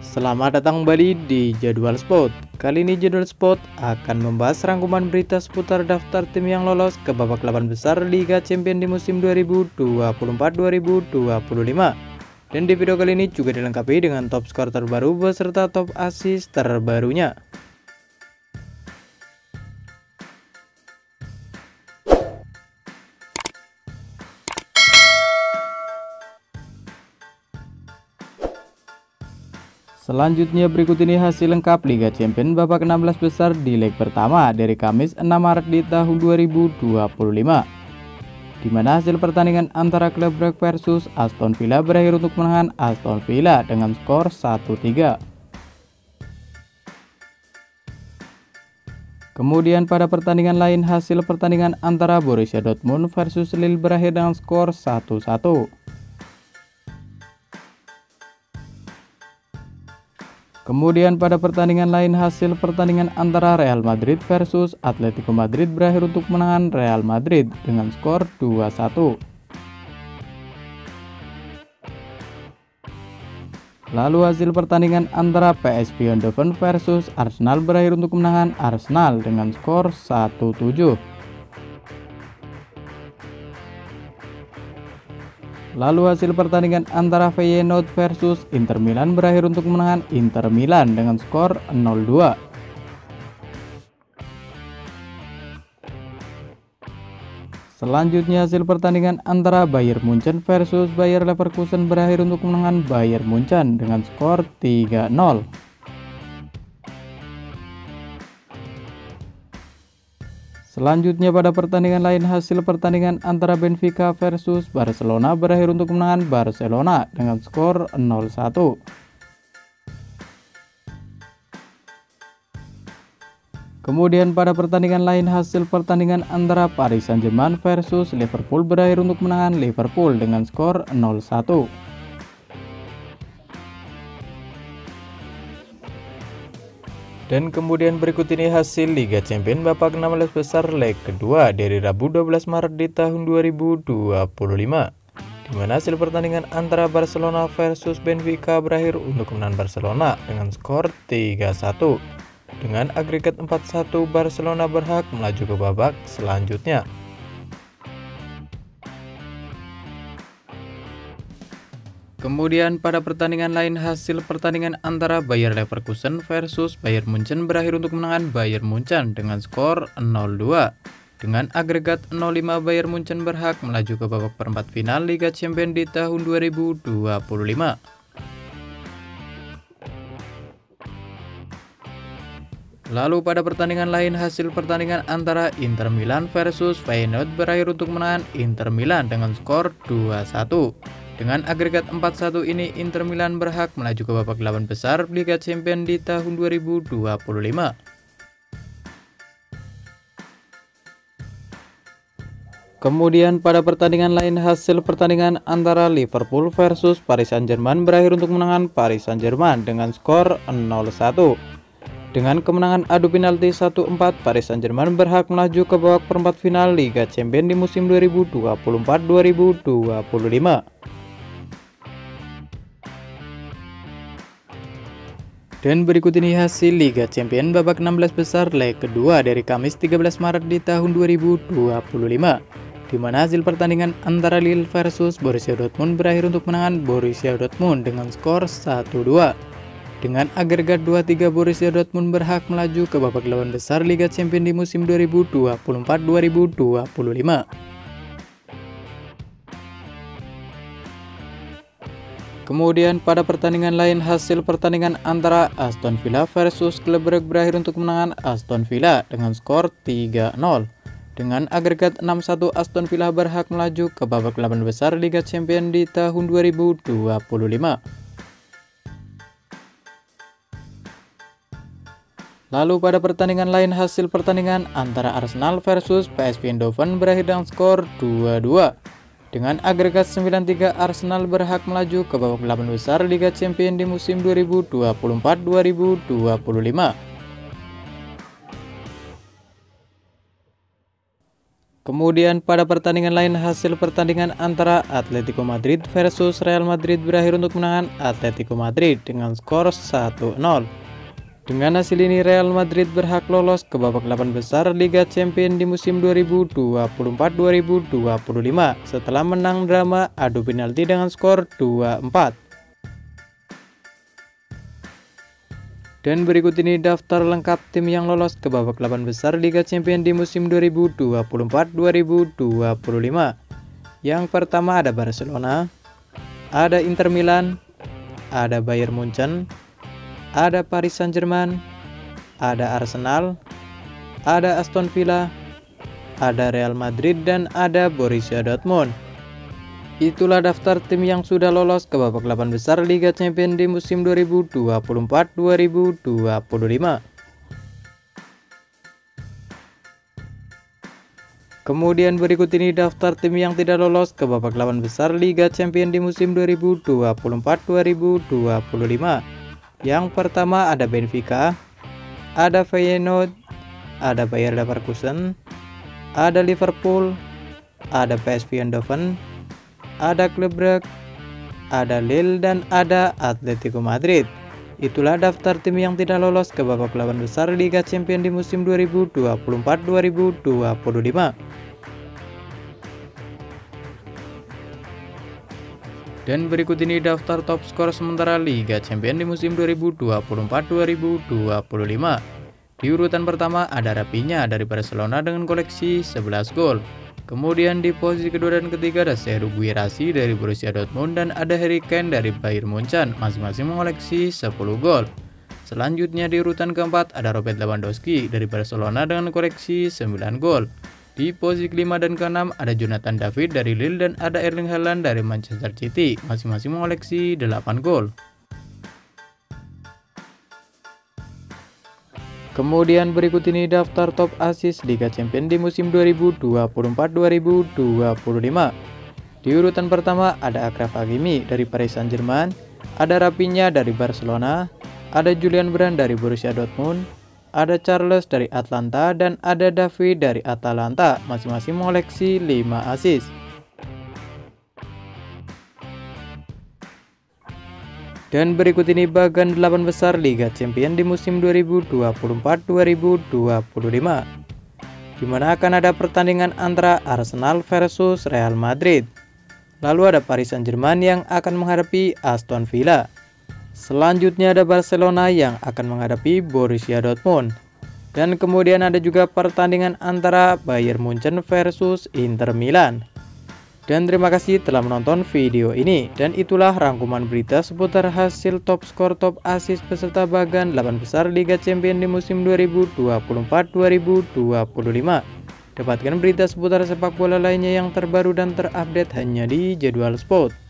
Selamat datang kembali di Jadwal Sport. Kali ini Jadwal Sport akan membahas rangkuman berita seputar daftar tim yang lolos ke babak 8 besar Liga Champions di musim 2024-2025. Dan di video kali ini juga dilengkapi dengan top skor terbaru beserta top assist terbarunya. Selanjutnya berikut ini hasil lengkap Liga Champions babak 16 besar di leg pertama dari Kamis 6 Maret di tahun 2025. Di mana hasil pertandingan antara klub Brugge versus Aston Villa berakhir untuk kemenangan Aston Villa dengan skor 1-3. Kemudian pada pertandingan lain hasil pertandingan antara Borussia Dortmund versus Lille berakhir dengan skor 1-1. Kemudian pada pertandingan lain hasil pertandingan antara Real Madrid versus Atletico Madrid berakhir untuk kemenangan Real Madrid dengan skor 2-1. Lalu hasil pertandingan antara PSV Eindhoven versus Arsenal berakhir untuk kemenangan Arsenal dengan skor 1-7. Lalu hasil pertandingan antara Feyenoord versus Inter Milan berakhir untuk kemenangan Inter Milan dengan skor 0-2. Selanjutnya hasil pertandingan antara Bayern Munchen versus Bayer Leverkusen berakhir untuk kemenangan Bayern Munchen dengan skor 3-0. Selanjutnya pada pertandingan lain hasil pertandingan antara Benfica versus Barcelona berakhir untuk kemenangan Barcelona dengan skor 0-1. Kemudian pada pertandingan lain hasil pertandingan antara Paris Saint-Germain versus Liverpool berakhir untuk kemenangan Liverpool dengan skor 0-1. Dan kemudian berikut ini hasil Liga Champions babak 16 besar leg kedua dari Rabu 12 Maret di tahun 2025. Di mana hasil pertandingan antara Barcelona versus Benfica berakhir untuk kemenangan Barcelona dengan skor 3-1. Dengan agregat 4-1 Barcelona berhak melaju ke babak selanjutnya. Kemudian pada pertandingan lain hasil pertandingan antara Bayer Leverkusen versus Bayern Munchen berakhir untuk kemenangan Bayern Munchen dengan skor 0-2. Dengan agregat 0-5 Bayern Munchen berhak melaju ke babak perempat final Liga Champions di tahun 2025. Lalu pada pertandingan lain hasil pertandingan antara Inter Milan versus Feyenoord berakhir untuk kemenangan Inter Milan dengan skor 2-1. Dengan agregat 4-1 ini Inter Milan berhak melaju ke babak 8 besar Liga Champions di tahun 2025. Kemudian pada pertandingan lain hasil pertandingan antara Liverpool versus Paris Saint-Germain berakhir untuk kemenangan Paris Saint-Germain dengan skor 0-1. Dengan kemenangan adu penalti 1-4 Paris Saint-Germain berhak melaju ke babak perempat final Liga Champions di musim 2024-2025. Dan berikut ini hasil Liga Champions babak 16 besar leg kedua dari Kamis 13 Maret di tahun 2025. Di mana hasil pertandingan antara Lille versus Borussia Dortmund berakhir untuk kemenangan Borussia Dortmund dengan skor 1-2. Dengan agregat 2-3 Borussia Dortmund berhak melaju ke babak 8 besar Liga Champions di musim 2024-2025. Kemudian pada pertandingan lain hasil pertandingan antara Aston Villa versus klub Brugge berakhir untuk kemenangan Aston Villa dengan skor 3-0. Dengan agregat 6-1 Aston Villa berhak melaju ke babak 8 besar Liga Champions di tahun 2025. Lalu pada pertandingan lain hasil pertandingan antara Arsenal versus PSV Eindhoven berakhir dengan skor 2-2. Dengan agregat 9-3 Arsenal berhak melaju ke babak 8 besar Liga Champions di musim 2024-2025. Kemudian pada pertandingan lain, hasil pertandingan antara Atletico Madrid versus Real Madrid berakhir untuk kemenangan Atletico Madrid dengan skor 1-0. Dengan hasil ini, Real Madrid berhak lolos ke babak 8 besar Liga Champions di musim 2024-2025 setelah menang drama adu penalti dengan skor 2-4. Dan berikut ini daftar lengkap tim yang lolos ke babak 8 besar Liga Champions di musim 2024-2025. Yang pertama ada Barcelona, ada Inter Milan, ada Bayern Munchen, ada Paris Saint-Germain, ada Arsenal, ada Aston Villa, ada Real Madrid, dan ada Borussia Dortmund. Itulah daftar tim yang sudah lolos ke babak 8 besar Liga Champions di musim 2024-2025. Kemudian berikut ini daftar tim yang tidak lolos ke babak 8 besar Liga Champions di musim 2024-2025. Yang pertama ada Benfica, ada Feyenoord, ada Bayer Leverkusen, ada Liverpool, ada PSV Eindhoven, ada Club Brugge, ada Lille, dan ada Atletico Madrid. Itulah daftar tim yang tidak lolos ke babak 8 besar Liga Champions di musim 2024-2025. Dan berikut ini daftar top skor sementara Liga Champions di musim 2024-2025. Di urutan pertama ada Rafinha dari Barcelona dengan koleksi 11 gol. Kemudian di posisi kedua dan ketiga ada Serhou Guirassy dari Borussia Dortmund dan ada Harry Kane dari Bayern Munchen, masing-masing mengoleksi 10 gol. Selanjutnya di urutan keempat ada Robert Lewandowski dari Barcelona dengan koleksi 9 gol. Di posisi kelima dan keenam ada Jonathan David dari Lille dan ada Erling Haaland dari Manchester City, masing-masing mengoleksi 8 gol. Kemudian berikut ini daftar top assist Liga Champions di musim 2024-2025. Di urutan pertama ada Achraf Hakimi dari Paris Saint-Germain, ada Rafinha dari Barcelona, ada Julian Brandt dari Borussia Dortmund, ada Charles dari Atlanta, dan ada David dari Atalanta, masing-masing mengoleksi 5 assist. Dan berikut ini bagan 8 besar Liga Champions di musim 2024-2025, di mana akan ada pertandingan antara Arsenal versus Real Madrid. Lalu ada Paris Saint-Germain yang akan menghadapi Aston Villa. Selanjutnya ada Barcelona yang akan menghadapi Borussia Dortmund. Dan kemudian ada juga pertandingan antara Bayern Munchen versus Inter Milan. Dan terima kasih telah menonton video ini. Dan itulah rangkuman berita seputar hasil top skor, top assist beserta bagan 8 besar Liga Champions di musim 2024-2025. Dapatkan berita seputar sepak bola lainnya yang terbaru dan terupdate hanya di Jadwal Sport.